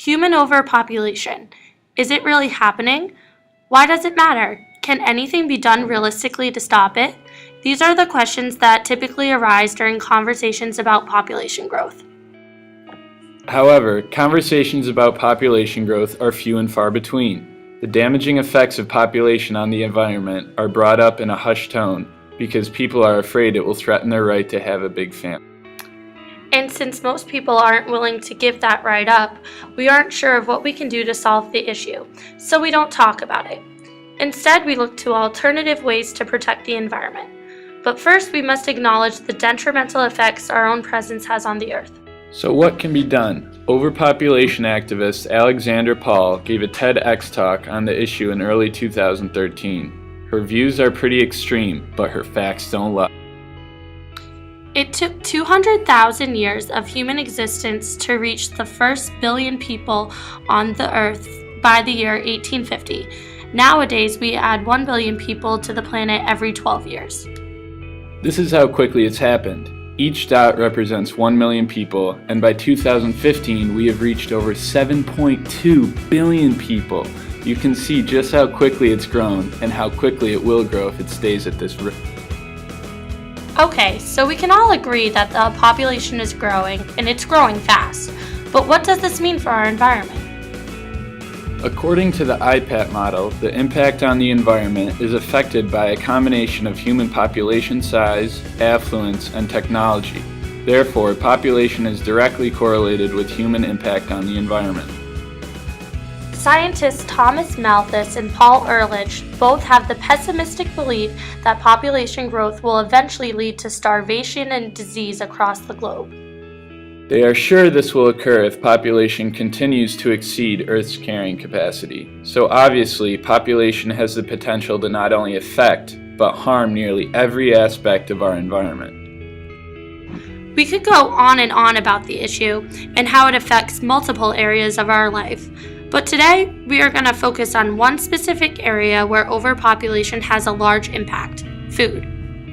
Human overpopulation. Is it really happening? Why does it matter? Can anything be done realistically to stop it? These are the questions that typically arise during conversations about population growth. However, conversations about population growth are few and far between. The damaging effects of population on the environment are brought up in a hushed tone because people are afraid it will threaten their right to have a big family. And since most people aren't willing to give that right up, we aren't sure of what we can do to solve the issue, so we don't talk about it. Instead, we look to alternative ways to protect the environment. But first, we must acknowledge the detrimental effects our own presence has on the Earth. So what can be done? Overpopulation activist Alexandra Paul gave a TEDx talk on the issue in early 2013. Her views are pretty extreme, but her facts don't lie. It took 200,000 years of human existence to reach the first billion people on the Earth by the year 1850. Nowadays, we add 1 billion people to the planet every 12 years. This is how quickly it's happened. Each dot represents 1 million people, and by 2015, we have reached over 7.2 billion people. You can see just how quickly it's grown and how quickly it will grow if it stays at this rate. Okay, so we can all agree that the population is growing, and it's growing fast. But what does this mean for our environment? According to the IPAT model, the impact on the environment is affected by a combination of human population size, affluence, and technology. Therefore, population is directly correlated with human impact on the environment. Scientists Thomas Malthus and Paul Ehrlich both have the pessimistic belief that population growth will eventually lead to starvation and disease across the globe. They are sure this will occur if population continues to exceed Earth's carrying capacity. So obviously, population has the potential to not only affect, but harm nearly every aspect of our environment. We could go on and on about the issue and how it affects multiple areas of our life. But today, we are going to focus on one specific area where overpopulation has a large impact: food.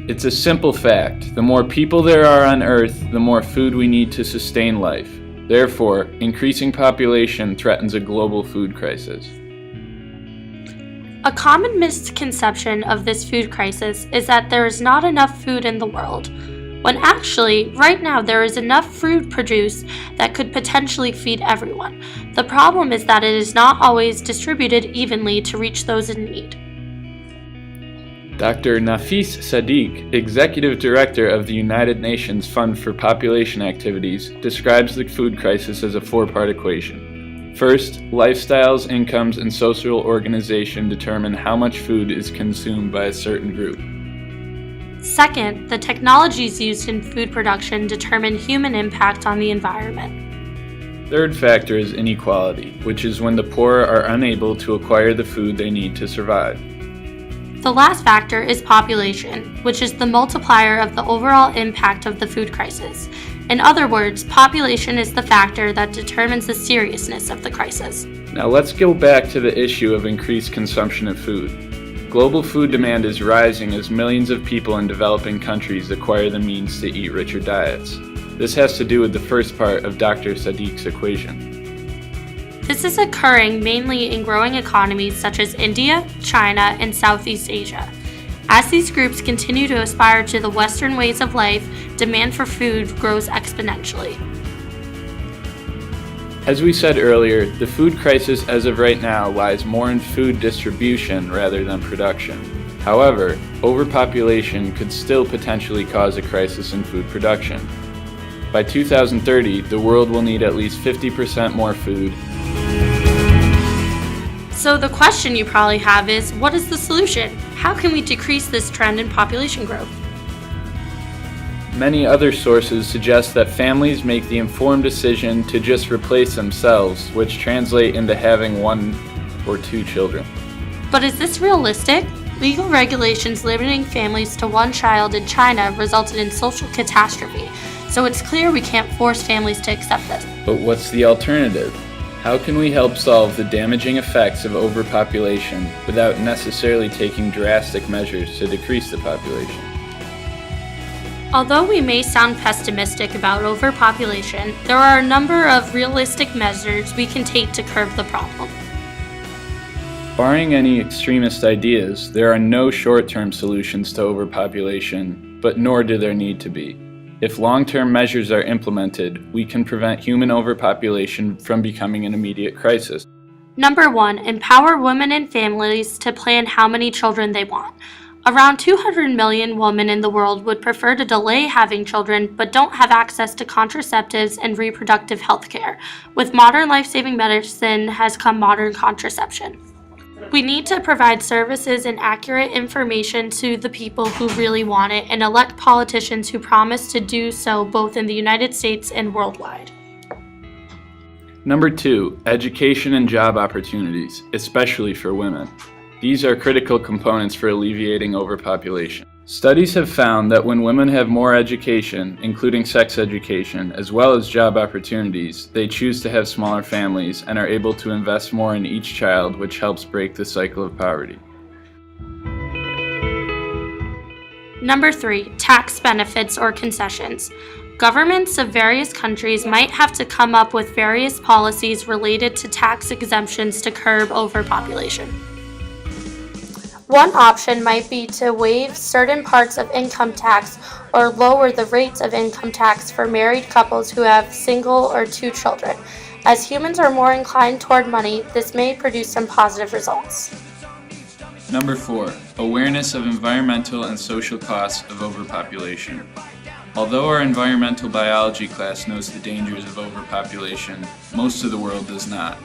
It's a simple fact. The more people there are on Earth, the more food we need to sustain life. Therefore, increasing population threatens a global food crisis. A common misconception of this food crisis is that there is not enough food in the world, when actually, right now there is enough food produced that could potentially feed everyone. The problem is that it is not always distributed evenly to reach those in need. Dr. Nafis Sadiq, Executive Director of the United Nations Fund for Population Activities, describes the food crisis as a four-part equation. First, lifestyles, incomes, and social organization determine how much food is consumed by a certain group. Second, the technologies used in food production determine human impact on the environment. Third factor is inequality, which is when the poor are unable to acquire the food they need to survive. The last factor is population, which is the multiplier of the overall impact of the food crisis. In other words, population is the factor that determines the seriousness of the crisis. Now let's go back to the issue of increased consumption of food. Global food demand is rising as millions of people in developing countries acquire the means to eat richer diets. This has to do with the first part of Dr. Sadiq's equation. This is occurring mainly in growing economies such as India, China, and Southeast Asia. As these groups continue to aspire to the Western ways of life, demand for food grows exponentially. As we said earlier, the food crisis as of right now lies more in food distribution rather than production. However, overpopulation could still potentially cause a crisis in food production. By 2030, the world will need at least 50% more food. So the question you probably have is, what is the solution? How can we decrease this trend in population growth? Many other sources suggest that families make the informed decision to just replace themselves, which translate into having 1 or 2 children. But is this realistic? Legal regulations limiting families to 1 child in China resulted in social catastrophe, so it's clear we can't force families to accept this. But what's the alternative? How can we help solve the damaging effects of overpopulation without necessarily taking drastic measures to decrease the population? Although we may sound pessimistic about overpopulation, there are a number of realistic measures we can take to curb the problem. Barring any extremist ideas, there are no short-term solutions to overpopulation, but nor do there need to be. If long-term measures are implemented, we can prevent human overpopulation from becoming an immediate crisis. Number 1, empower women and families to plan how many children they want. Around 200 million women in the world would prefer to delay having children but don't have access to contraceptives and reproductive health care. With modern life-saving medicine has come modern contraception. We need to provide services and accurate information to the people who really want it and elect politicians who promise to do so both in the United States and worldwide. Number 2, education and job opportunities, especially for women. These are critical components for alleviating overpopulation. Studies have found that when women have more education, including sex education, as well as job opportunities, they choose to have smaller families and are able to invest more in each child, which helps break the cycle of poverty. Number 3, tax benefits or concessions. Governments of various countries might have to come up with various policies related to tax exemptions to curb overpopulation. One option might be to waive certain parts of income tax or lower the rates of income tax for married couples who have single or 2 children. As humans are more inclined toward money, this may produce some positive results. Number 4, awareness of environmental and social costs of overpopulation. Although our environmental biology class knows the dangers of overpopulation, most of the world does not.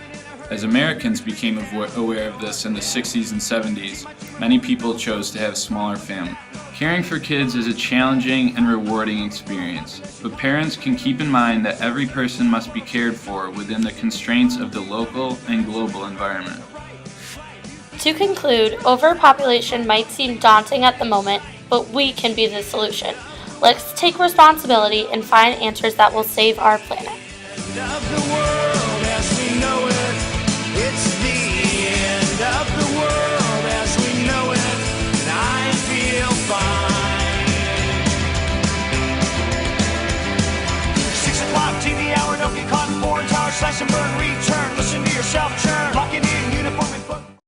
As Americans became aware of this in the 60s and 70s, many people chose to have smaller families. Caring for kids is a challenging and rewarding experience, but parents can keep in mind that every person must be cared for within the constraints of the local and global environment. To conclude, overpopulation might seem daunting at the moment, but we can be the solution. Let's take responsibility and find answers that will save our planet. It's the end of the world as we know it, and I feel fine. 6 o'clock TV hour, don't get caught in foreign towers, slash and burn.